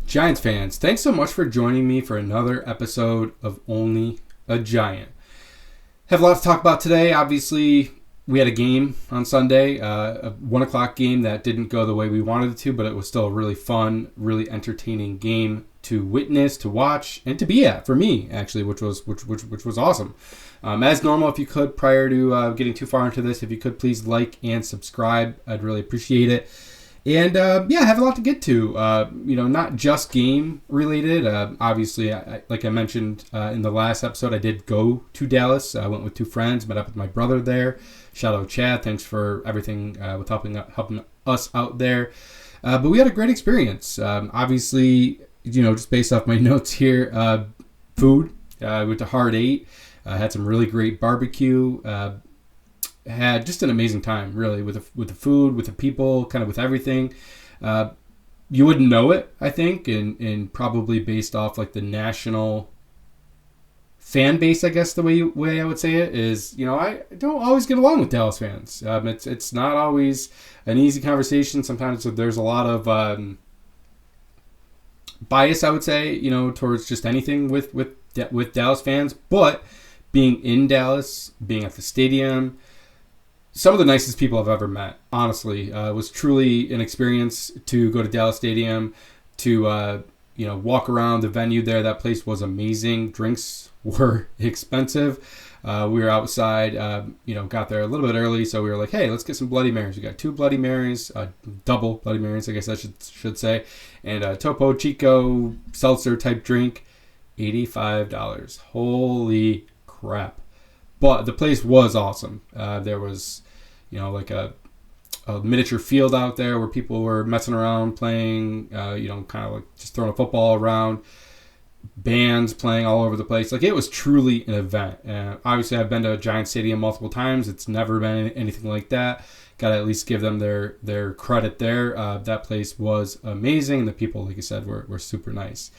Giants fans, thanks so much for joining me for another episode of Only a Giant. Have a lot to talk about today. Obviously, we had a game on Sunday, a 1 o'clock game that didn't go the way we wanted it to, but it was still a really fun, really entertaining game to witness, to watch, and to be at for me, actually, which was awesome. As normal, if you could, prior to getting too far into this, if you could please like and subscribe, I'd really appreciate it. And I have a lot to get to. Not just game related. Obviously, like I mentioned in the last episode, I did go to Dallas. I went with two friends, met up with my brother there. Shout out Chad. Thanks for everything with helping us out there. But we had a great experience. Obviously, just based off my notes here, food. I went to Hard 8. Had some really great barbecue. Had just an amazing time, really, with the food, with the people, kind of with everything. You wouldn't know it, I think, and probably based off like the national fan base, I guess the way I would say it is, I don't always get along with Dallas fans. It's not always an easy conversation. Sometimes there's a lot of bias, I would say, towards just anything with Dallas fans. But being in Dallas, being at the stadium, some of the nicest people I've ever met, honestly. It was truly an experience to go to Dallas Stadium, to walk around the venue there. That place was amazing. Drinks were expensive. We were outside, got there a little bit early, so we were like, hey, let's get some Bloody Marys. We got 2 Bloody Marys, double Bloody Marys, I guess I should say, and a Topo Chico seltzer type drink, $85. Holy crap. But the place was awesome. There was, like a miniature field out there where people were messing around, playing, kind of like just throwing a football around. Bands playing all over the place. Like, it was truly an event. Obviously, I've been to a Giant Stadium multiple times. It's never been anything like that. Got to at least give them their credit there. That place was amazing. The people, like I said, were super nice.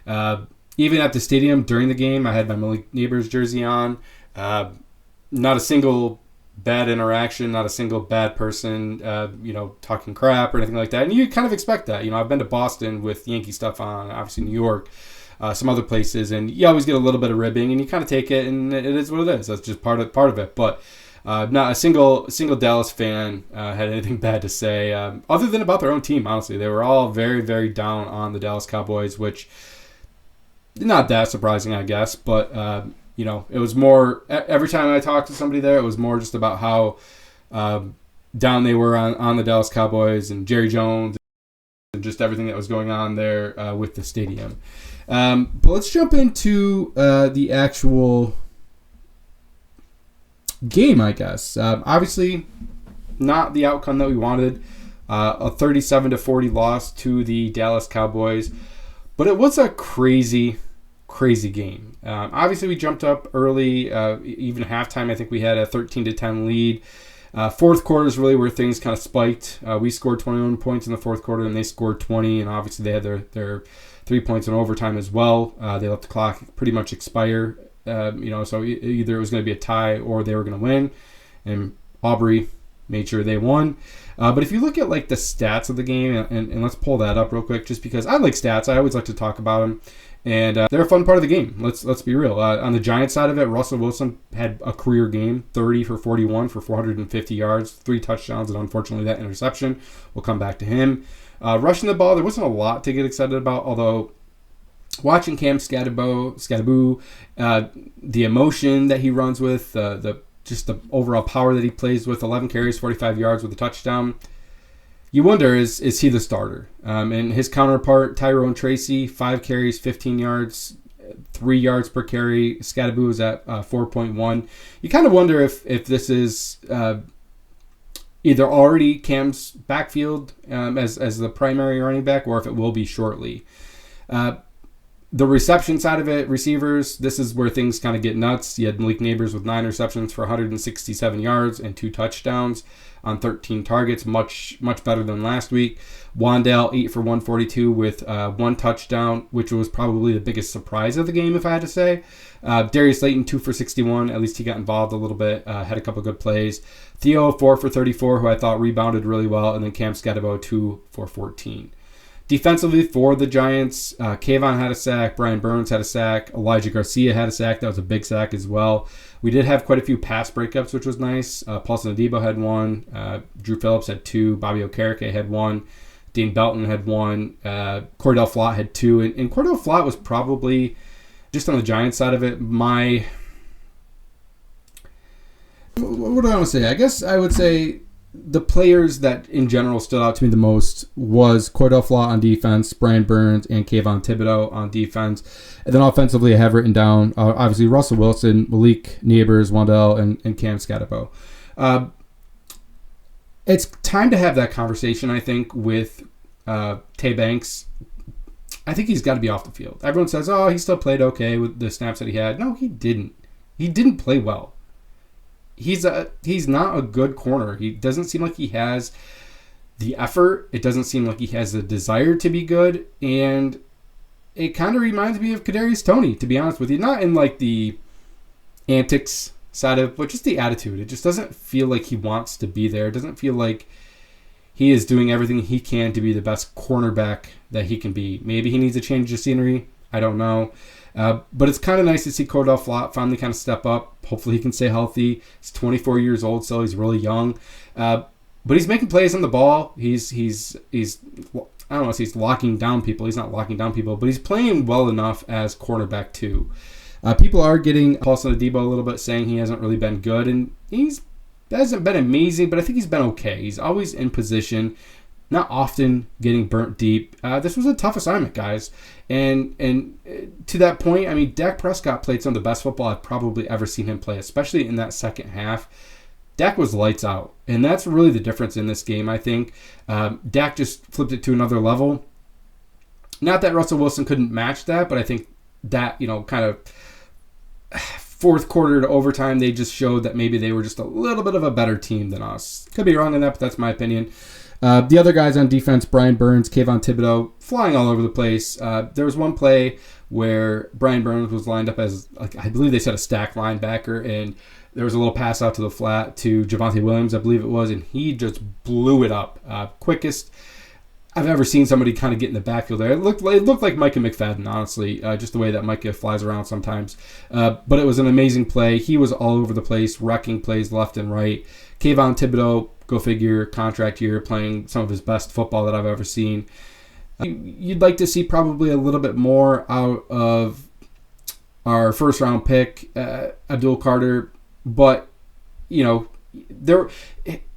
Even at the stadium during the game, I had my Nabers jersey on. Not a single bad interaction, not a single bad person, talking crap or anything like that. And you kind of expect that. I've been to Boston with Yankee stuff on, obviously New York, some other places, and you always get a little bit of ribbing, and you kind of take it, and it is what it is. That's just part of it. But not a single Dallas fan had anything bad to say, other than about their own team, honestly. They were all very, very down on the Dallas Cowboys, which not that surprising, I guess, but it was more, every time I talked to somebody there, it was more just about how down they were on the Dallas Cowboys and Jerry Jones and just everything that was going on there with the stadium. But let's jump into the actual game, I guess. Obviously, not the outcome that we wanted. A 37-40 loss to the Dallas Cowboys. But it was a crazy game. Obviously, we jumped up early, even halftime. I think we had a 13-10 lead. Fourth quarter is really where things kind of spiked. We scored 21 points in the fourth quarter, and they scored 20. And obviously, they had their 3 points in overtime as well. They let the clock pretty much expire. So either it was going to be a tie or they were going to win. And Aubrey made sure they won. But if you look at like the stats of the game, and let's pull that up real quick, just because I like stats. I always like to talk about them. And they're a fun part of the game. Let's be real. On the Giants side of it, Russell Wilson had a career game, 30 for 41 for 450 yards, 3 touchdowns, and unfortunately that interception. We'll come back to him. Rushing the ball, there wasn't a lot to get excited about, although watching Cam Scadaboo, the emotion that he runs with, just the overall power that he plays with, 11 carries, 45 yards with a touchdown. You wonder, is he the starter? And his counterpart, Tyrone Tracy, 5 carries, 15 yards, 3 yards per carry. Scadaboo is at 4.1. You kind of wonder if this is either already Cam's backfield as the primary running back, or if it will be shortly. The reception side of it, receivers, this is where things kind of get nuts. You had Malik Nabers with 9 receptions for 167 yards and 2 touchdowns on 13 targets, much better than last week. Wandale, 8 for 142 with 1 touchdown, which was probably the biggest surprise of the game, if I had to say. Darius Slayton, 2 for 61. At least he got involved a little bit, had a couple good plays. Theo, 4 for 34, who I thought rebounded really well. And then Cam Scadaboo, 2 for 14. Defensively for the Giants, Kayvon had a sack, Brian Burns had a sack, Elijah Garcia had a sack. That was a big sack as well. We did have quite a few pass breakups, which was nice. Paulson Adebo had one. Drew Phillips had two. Bobby Okereke had one. Dean Belton had one. Cordell Flott had two. And Cordell Flott was probably, just on the Giants side of it, what do I want to say? I guess I would say the players that in general stood out to me the most was Cordell Flott on defense, Brian Burns, and Kayvon Thibodeau on defense. And then offensively, I have written down, obviously, Russell Wilson, Malik Nabers, Wandell, and Cam Scatterbo. It's time to have that conversation, I think, with Tay Banks. I think he's got to be off the field. Everyone says, oh, he still played okay with the snaps that he had. No, he didn't. He didn't play well. He's not a good corner. He doesn't seem like he has the effort. It doesn't seem like he has the desire to be good. And it kind of reminds me of Kadarius Toney, to be honest with you. Not in like the antics side of, but just the attitude. It just doesn't feel like he wants to be there. It doesn't feel like he is doing everything he can to be the best cornerback that he can be. Maybe he needs a change of scenery. I don't know. But it's kind of nice to see Cordell Flott finally kind of step up. Hopefully he can stay healthy. He's 24 years old, so he's really young. But he's making plays on the ball. He's I don't know if he's locking down people. He's not locking down people, but he's playing well enough as cornerback too. People are getting Paulson Adebo a little bit, saying he hasn't really been good, and he hasn't been amazing, but I think he's been okay. He's always in position, not often getting burnt deep. This was a tough assignment, guys. And to that point, I mean, Dak Prescott played some of the best football I've probably ever seen him play, especially in that second half. Dak was lights out, and that's really the difference in this game, I think. Dak just flipped it to another level. Not that Russell Wilson couldn't match that, but I think that, kind of fourth quarter to overtime, they just showed that maybe they were just a little bit of a better team than us. Could be wrong on that, but that's my opinion. The other guys on defense, Brian Burns, Kayvon Thibodeau, flying all over the place. There was one play where Brian Burns was lined up as, I believe they said a stack linebacker, and there was a little pass out to the flat to Javonte Williams, I believe it was, and he just blew it up. Quickest I've ever seen somebody kind of get in the backfield there. It looked like Micah McFadden, honestly, just the way that Micah flies around sometimes. But it was an amazing play. He was all over the place, wrecking plays left and right. Kayvon Thibodeau, go figure, contract year, playing some of his best football that I've ever seen. You'd like to see probably a little bit more out of our first-round pick, Abdul Carter, but,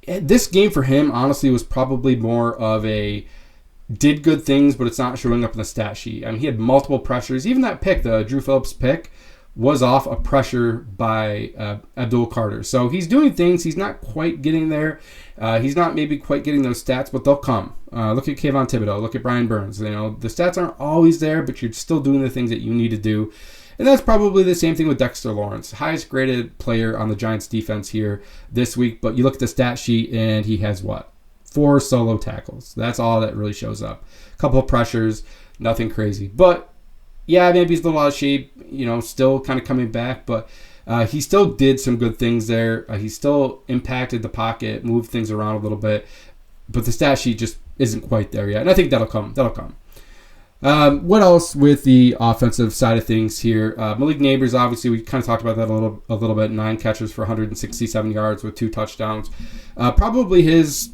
this game for him, honestly, was probably more of a did good things, but it's not showing up in the stat sheet. I mean, he had multiple pressures. Even that pick, the Drew Phillips pick, was off a pressure by Abdul Carter. So he's doing things. He's not quite getting there. He's not maybe quite getting those stats, but they'll come. Look at Kayvon Thibodeau. Look at Brian Burns. The stats aren't always there, but you're still doing the things that you need to do. And that's probably the same thing with Dexter Lawrence. Highest graded player on the Giants defense here this week, but you look at the stat sheet and he has 4 solo tackles. That's all that really shows up. A couple of pressures, nothing crazy. But yeah, maybe he's a little out of shape, still kind of coming back, but he still did some good things there. He still impacted the pocket, moved things around a little bit, but the stat sheet just isn't quite there yet. And I think that'll come. What else with the offensive side of things here? Malik Nabers, obviously, we kind of talked about that a little bit. 9 catches for 167 yards with 2 touchdowns. Probably his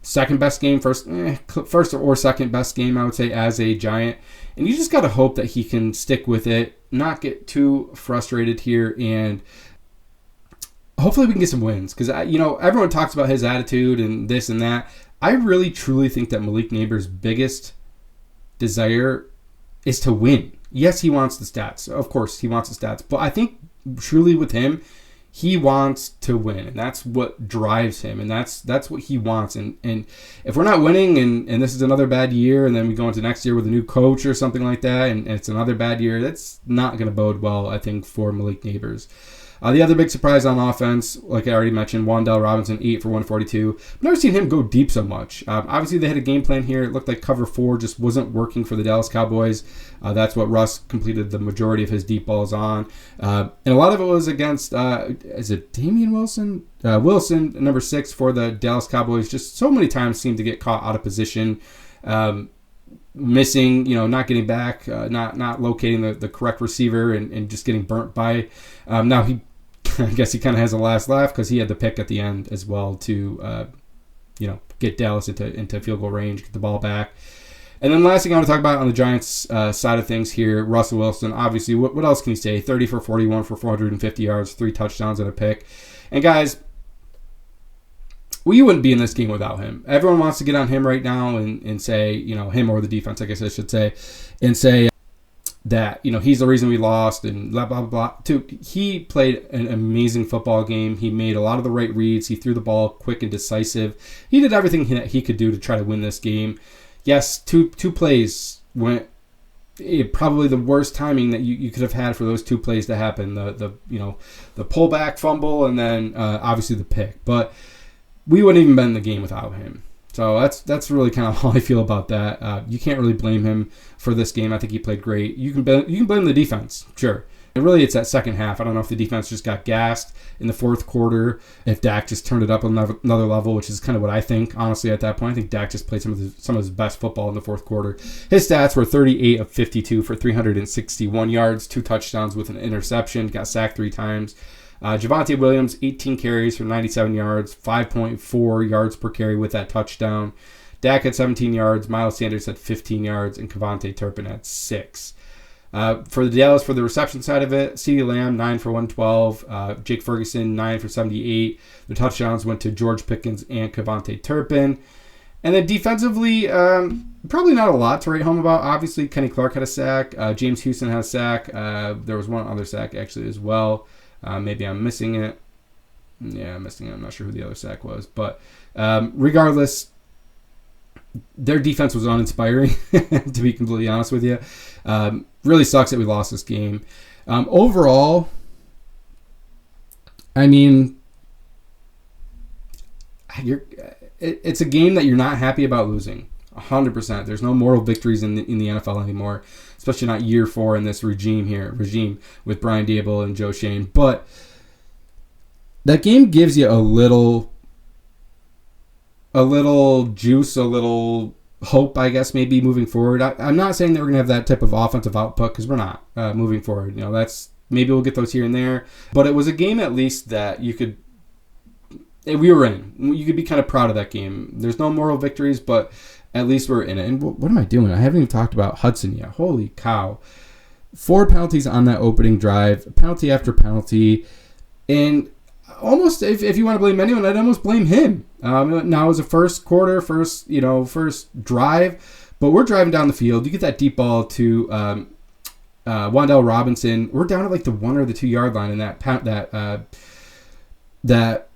second best game, first or second best game, I would say, as a Giant. And you just got to hope that he can stick with it, not get too frustrated here, and hopefully we can get some wins. Because, everyone talks about his attitude and this and that. I really, truly think that Malik Nabers' biggest desire is to win. Yes, he wants the stats. Of course, he wants the stats. But I think truly with him, he wants to win, and that's what drives him, and that's what he wants. And if we're not winning, and this is another bad year, and then we go into next year with a new coach or something like that, and it's another bad year, that's not going to bode well, I think, for Malik Nabers. The other big surprise on offense, like I already mentioned, Wan'Dale Robinson, 8 for 142. I've never seen him go deep so much. Obviously, they had a game plan here. It looked like cover 4 just wasn't working for the Dallas Cowboys. That's what Russ completed the majority of his deep balls on. And a lot of it was against, is it Damian Wilson? Wilson, number 6 for the Dallas Cowboys, just so many times seemed to get caught out of position. Missing, not getting back, not locating the correct receiver, and just getting burnt by. Now I guess he kind of has a last laugh because he had the pick at the end as well to, get Dallas into field goal range, get the ball back. And then last thing I want to talk about on the Giants side of things here, Russell Wilson. Obviously, what else can you say? 30 for 41 for 450 yards, 3 touchdowns and a pick. And guys, we wouldn't be in this game without him. Everyone wants to get on him right now and say, him or the defense, I guess I should say, and say that, he's the reason we lost and blah, blah, blah. Dude, he played an amazing football game. He made a lot of the right reads. He threw the ball quick and decisive. He did everything that he could do to try to win this game. Yes, two plays went probably the worst timing that you could have had for those 2 plays to happen. The pullback fumble and then obviously the pick. But we wouldn't even been in the game without him. So that's really kind of how I feel about that. You can't really blame him for this game. I think he played great. You can blame the defense, sure. And really, it's that second half. I don't know if the defense just got gassed in the fourth quarter, if Dak just turned it up another level, which is kind of what I think, honestly, at that point. I think Dak just played some of his best football in the fourth quarter. His stats were 38 of 52 for 361 yards, 2 touchdowns with an interception, got sacked 3 times. Javonte Williams, 18 carries for 97 yards, 5.4 yards per carry with that touchdown. Dak had 17 yards, Miles Sanders had 15 yards, and Kevontae Turpin had 6. For the Dallas, for the reception side of it, CeeDee Lamb, 9 for 112. Jake Ferguson, 9 for 78. The touchdowns went to George Pickens and Kevontae Turpin. And then defensively, probably not a lot to write home about. Obviously, Kenny Clark had a sack. James Houston had a sack. There was one other sack, actually, as well. Maybe I'm missing it. Yeah, I'm missing it. I'm not sure who the other sack was. But regardless, their defense was uninspiring, to be completely honest with you. Really sucks that we lost this game. Overall, I mean, it's a game that you're not happy about losing. 100%. There's no moral victories in the NFL anymore, especially not year 4 in this regime with Brian Daboll and Joe Shane. But that game gives you a little juice, a little hope, I guess, maybe moving forward. I'm not saying that we're gonna have that type of offensive output because we're not moving forward. That's maybe we'll get those here and there, but it was a game at least that we were in. You could be kind of proud of that game. There's no moral victories, but at least we're in it. And what am I doing? I haven't even talked about Hudson yet. Holy cow. 4 penalties on that opening drive, penalty after penalty. And almost, if you want to blame anyone, I'd almost blame him. Now it was a first drive, but we're driving down the field. You get that deep ball to Wan'Dale Robinson. We're down at like the 1 or the 2 yard line, and that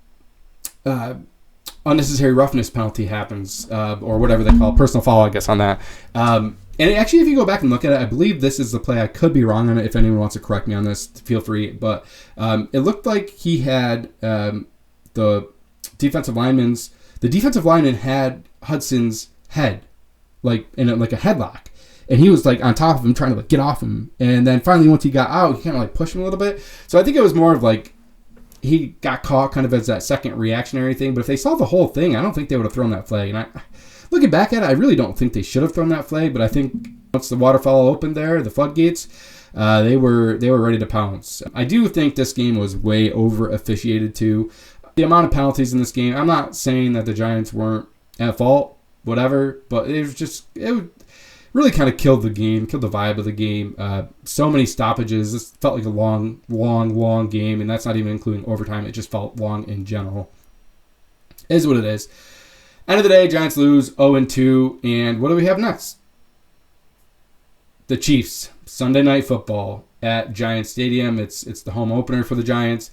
unnecessary roughness penalty happens, or whatever they call it, personal foul, I guess, on that. And actually, if you go back and look at it, I believe this is the play. I could be wrong on it. If anyone wants to correct me on this, feel free. But it looked like he had the defensive lineman had Hudson's head, like in a headlock. And he was like on top of him, trying to like get off him. And then finally, once he got out, he kind of like pushed him a little bit. So I think it was more of like he got caught kind of as that second reactionary thing. But if they saw the whole thing, I don't think they would have thrown that flag. And looking back at it, I really don't think they should have thrown that flag. But I think once the waterfall opened there, the floodgates, they were ready to pounce. I do think this game was way over officiated too. The amount of penalties in this game, I'm not saying that the Giants weren't at fault, whatever, but it really kind of killed the game, killed the vibe of the game. So many stoppages. This felt like a long game, and that's not even including overtime. It just felt long in general. It is what it is. End of the day, Giants lose 0-2, and what do we have next? The Chiefs, Sunday Night Football at Giants Stadium. It's the home opener for the Giants.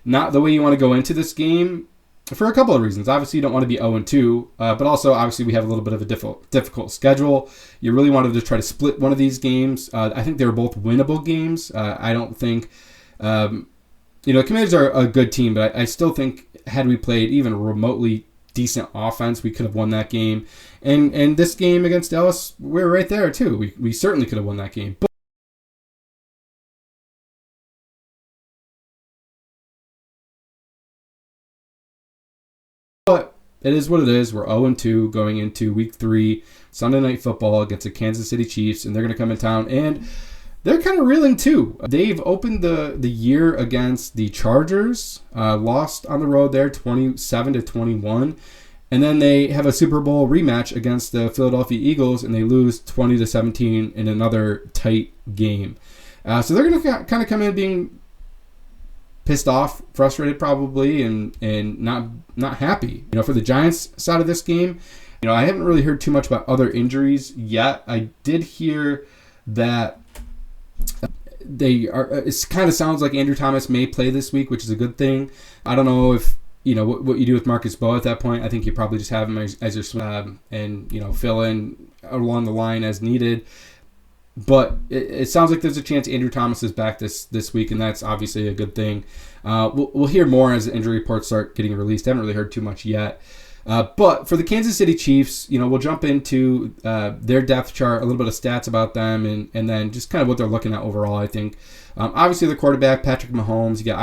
Not the way you want to go into this game for a couple of reasons. Obviously, you don't want to be 0-2, but also, obviously, we have a little bit of a difficult schedule. You really wanted to try to split one of these games. I think they were both winnable games. I don't think... the Commanders are a good team, but I still think had we played even remotely decent offense, we could have won that game. And this game against Dallas, we're right there, too. We certainly could have won that game. But it is what it is. We're 0-2 going into week 3, Sunday Night Football against the Kansas City Chiefs, and they're going to come in town, and they're kind of reeling too. They've opened the year against the Chargers, lost on the road there 27-21, and then they have a Super Bowl rematch against the Philadelphia Eagles, and they lose 20-17 in another tight game. So they're going to kind of come in being pissed off, frustrated probably, and not happy. For the Giants side of this game, I haven't really heard too much about other injuries yet. I did hear that it kind of sounds like Andrew Thomas may play this week, which is a good thing. I don't know if what you do with Marcus Bowe at that point. I think you probably just have him as your and fill in along the line as needed. But it sounds like there's a chance Andrew Thomas is back this week, and that's obviously a good thing. We'll hear more as the injury reports start getting released. I haven't really heard too much yet. But for the Kansas City Chiefs, we'll jump into their depth chart, a little bit of stats about them, and then just kind of what they're looking at overall, I think. Obviously, the quarterback, Patrick Mahomes. You got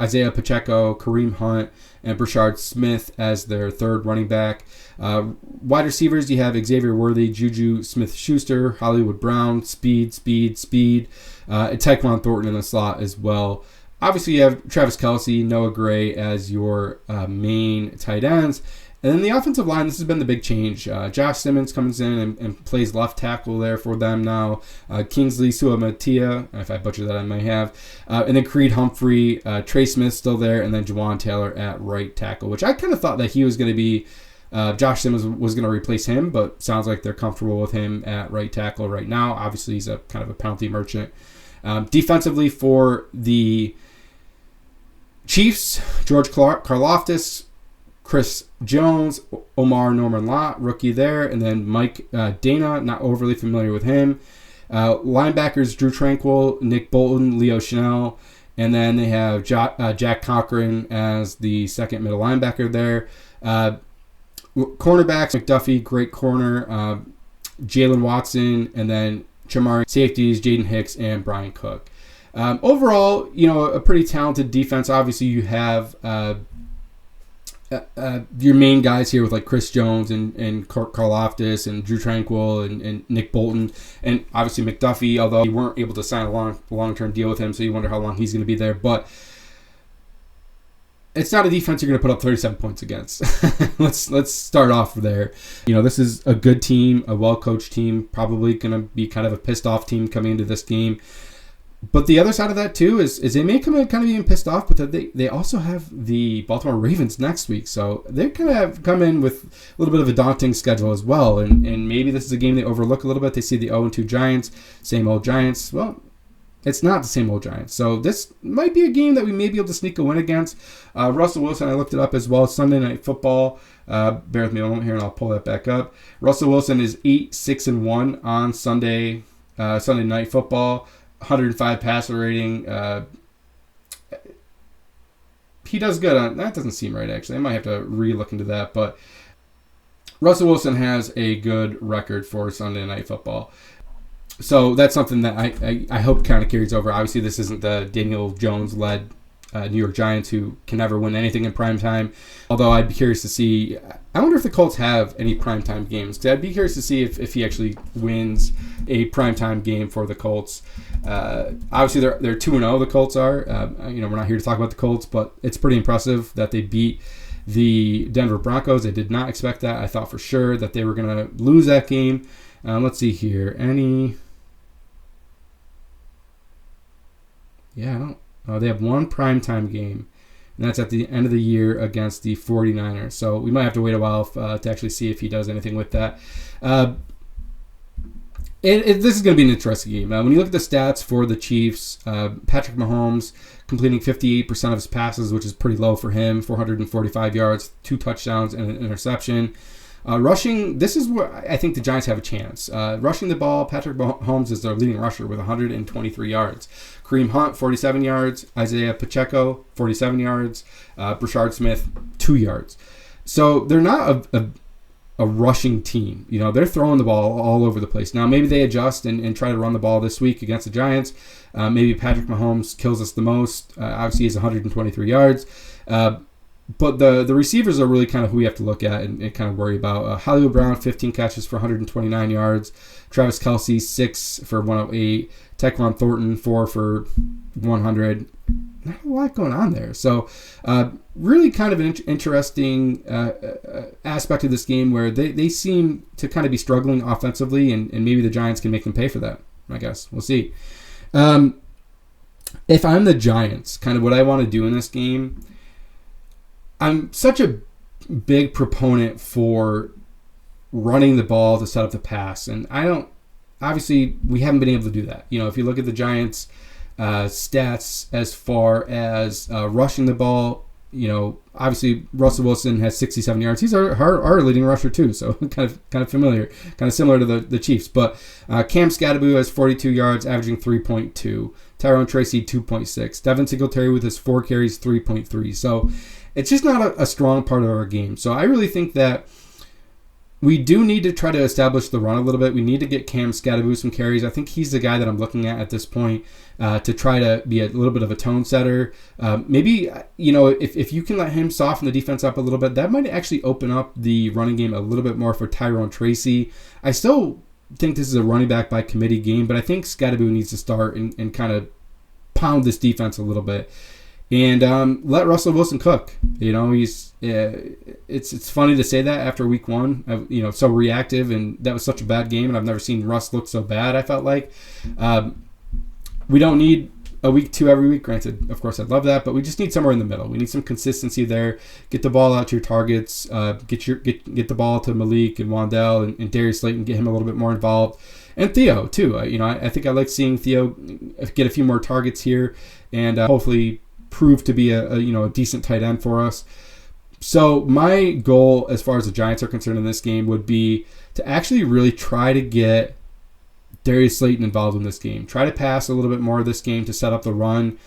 Isaiah Pacheco, Kareem Hunt, and Brashard Smith as their third running back. Wide receivers, you have Xavier Worthy, Juju Smith-Schuster, Hollywood Brown, speed, and Tyquan Thornton in the slot as well. Obviously, you have Travis Kelce, Noah Gray as your main tight ends. And then the offensive line, this has been the big change. Josh Simmons comes in and plays left tackle there for them now. Kingsley Suamatia, if I butchered that, I might have. And then Creed Humphrey, Trey Smith still there, and then Jawan Taylor at right tackle, which I kind of thought that he was going to be, Josh Simmons was going to replace him, but sounds like they're comfortable with him at right tackle right now. Obviously, he's a kind of a penalty merchant. Defensively for the Chiefs, George Karlaftis, Chris Jones, Omar Norman-Lott, rookie there, and then Mike Dana, not overly familiar with him. Linebackers, Drew Tranquill, Nick Bolton, Leo Chanel, and then they have Jack Cochran as the second middle linebacker there. Cornerbacks, McDuffie, great corner, Jalen Watson, and then Chamari safeties, Jaden Hicks, and Brian Cook. Overall, a pretty talented defense. Obviously, you have your main guys here with like Chris Jones and Karlaftis and Drew Tranquill and Nick Bolton, and obviously McDuffie, although you weren't able to sign a long-term deal with him, so you wonder how long he's going to be there. But it's not a defense you're going to put up 37 points against. Let's start off there. This is a good team, a well-coached team, probably going to be kind of a pissed-off team coming into this game. But the other side of that, too, is they may come in kind of being pissed off, but they also have the Baltimore Ravens next week. So they kind of come in with a little bit of a daunting schedule as well. And maybe this is a game they overlook a little bit. They see the 0-2 Giants, same old Giants. Well, it's not the same old Giants. So this might be a game that we may be able to sneak a win against. Russell Wilson, I looked it up as well. Sunday Night Football. Bear with me a moment here, and I'll pull that back up. Russell Wilson is 8-6-1 on Sunday Night Football. 105 passer rating. He does good on that. Doesn't seem right, actually. I might have to re-look into that. But Russell Wilson has a good record for Sunday Night Football. So that's something that I hope kind of carries over. Obviously, this isn't the Daniel Jones-led New York Giants who can never win anything in primetime. Although I'd be curious to see. I wonder if the Colts have any primetime games. I'd be curious to see if he actually wins a primetime game for the Colts. Obviously, they're 2-0, the Colts are. We're not here to talk about the Colts, but it's pretty impressive that they beat the Denver Broncos. I did not expect that. I thought for sure that they were going to lose that game. Let's see here. They have one primetime game, and that's at the end of the year against the 49ers. So we might have to wait a while to actually see if he does anything with that. This is going to be an interesting game. When you look at the stats for the Chiefs, Patrick Mahomes completing 58% of his passes, which is pretty low for him, 445 yards, 2 touchdowns, and an interception. Rushing, this is where I think the Giants have a chance. Rushing the ball, Patrick Mahomes is their leading rusher with 123 yards. Kareem Hunt, 47 yards. Isaiah Pacheco, 47 yards. Brashard Smith, 2 yards. So they're not a rushing team. They're throwing the ball all over the place. Now, maybe they adjust and try to run the ball this week against the Giants. Maybe Patrick Mahomes kills us the most. Obviously, he has 123 yards. But the receivers are really kind of who we have to look at and kind of worry about. Hollywood Brown, 15 catches for 129 yards. Travis Kelce, 6 for 108. Tyquan Thornton, 4 for 100. Not a lot going on there. So really kind of an interesting aspect of this game where they seem to kind of be struggling offensively, and maybe the Giants can make them pay for that, I guess. We'll see. If I'm the Giants, kind of what I want to do in this game, I'm such a big proponent for running the ball to set up the pass, and obviously we haven't been able to do that. If you look at the Giants' stats as far as rushing the ball, obviously Russell Wilson has 67 yards. He's our leading rusher too, so kind of familiar, kind of similar to the Chiefs. But Cam Scadaboo has 42 yards, averaging 3.2. Tyrone Tracy 2.6. Devin Singletary with his 4 carries 3.3. So it's just not a strong part of our game. So I really think that we do need to try to establish the run a little bit. We need to get Cam Scadaboo some carries. I think he's the guy that I'm looking at this point to try to be a little bit of a tone setter. Maybe, if you can let him soften the defense up a little bit, that might actually open up the running game a little bit more for Tyrone Tracy. I still think this is a running back by committee game, but I think Scadaboo needs to start and kind of pound this defense a little bit. And let Russell Wilson cook. He's it's funny to say that after week 1, so reactive, and that was such a bad game, and I've never seen Russ look so bad. I felt like we don't need a week 2 every week. Granted, of course, I'd love that, but we just need somewhere in the middle. We need some consistency there. Get the ball out to your targets. Get the ball to Malik and Wandell and Darius Slayton. Get him a little bit more involved. And Theo too. I think I like seeing Theo get a few more targets here, and hopefully prove to be a decent tight end for us. So my goal as far as the Giants are concerned in this game would be to actually really try to get Darius Slayton involved in this game. Try to pass a little bit more of this game to set up the run.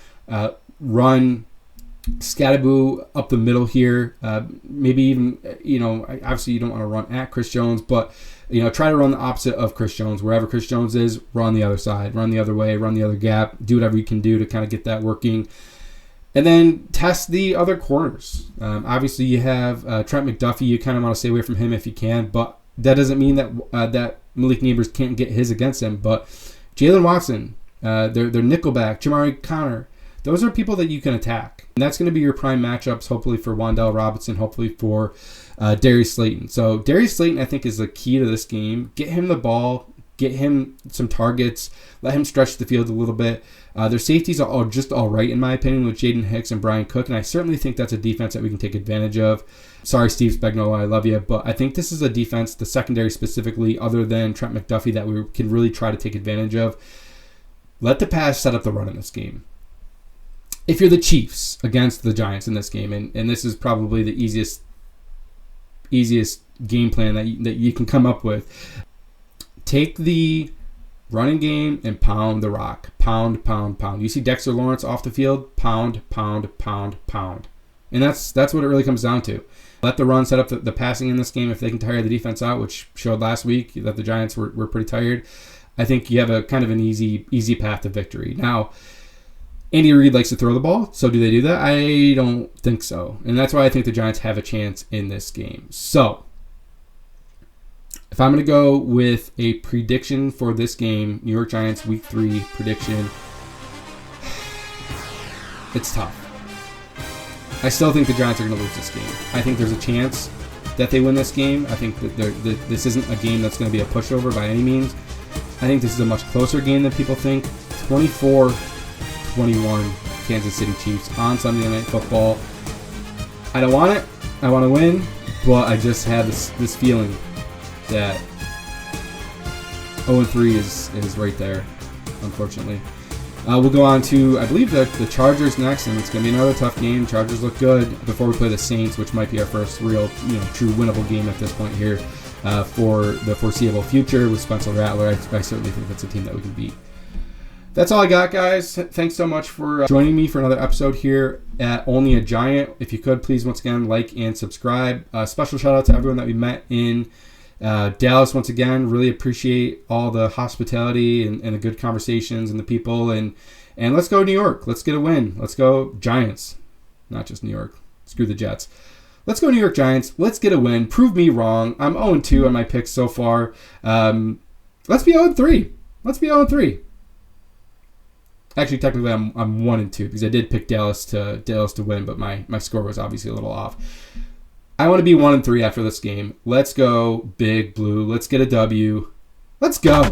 Run Scadaboo up the middle here. Maybe even, obviously you don't want to run at Chris Jones, but try to run the opposite of Chris Jones. Wherever Chris Jones is, run the other side, run the other way, run the other gap, do whatever you can do to kind of get that working. And then test the other corners. Obviously, you have Trent McDuffie. You kind of want to stay away from him if you can, but that doesn't mean that Malik Nabers can't get his against him. But Jalen Watson, their nickelback, Jamari Connor, those are people that you can attack. And that's going to be your prime matchups, hopefully for Wan'Dale Robinson, hopefully for Darius Slayton. So Darius Slayton, I think, is the key to this game. Get him the ball. Get him some targets. Let him stretch the field a little bit. Their safeties are just all right, in my opinion, with Jaden Hicks and Brian Cook, and I certainly think that's a defense that we can take advantage of. Sorry, Steve Spagnuolo, I love you, but I think this is a defense, the secondary specifically, other than Trent McDuffie, that we can really try to take advantage of. Let the pass set up the run in this game. If you're the Chiefs against the Giants in this game, and this is probably the easiest game plan that you can come up with, take the running game and pound the rock. Pound, pound, pound. You see Dexter Lawrence off the field, pound, pound, pound, pound. And that's what it really comes down to. Let the run set up the passing in this game. If they can tire the defense out, which showed last week that the Giants were pretty tired, I think you have a kind of an easy path to victory. Now, Andy Reid likes to throw the ball, so do they do that? I don't think so. And that's why I think the Giants have a chance in this game. So, if I'm going to go with a prediction for this game, New York Giants Week 3 prediction, it's tough. I still think the Giants are going to lose this game. I think there's a chance that they win this game. I think that this isn't a game that's going to be a pushover by any means. I think this is a much closer game than people think. 24-21 Kansas City Chiefs on Sunday Night Football. I don't want it. I want to win, but I just have this feeling that 0-3 is right there, unfortunately. We'll go on to, I believe, the Chargers next, and it's going to be another tough game. Chargers look good before we play the Saints, which might be our first real, true winnable game at this point here for the foreseeable future with Spencer Rattler. I certainly think that's a team that we can beat. That's all I got, guys. Thanks so much for joining me for another episode here at Only a Giant. If you could, please, once again, like and subscribe. Special shout out to everyone that we met in Dallas once again. Really appreciate all the hospitality and the good conversations and the people. And let's go New York. Let's get a win. Let's go Giants. Not just New York. Screw the Jets. Let's go New York Giants. Let's get a win. Prove me wrong. I'm 0-2 on my picks so far. Let's be 0-3. Let's be 0-3. Actually, technically, I'm 1-2 because I did pick Dallas to win, but my score was obviously a little off. I want to be 1-3 after this game. Let's go Big Blue. Let's get a W. Let's go.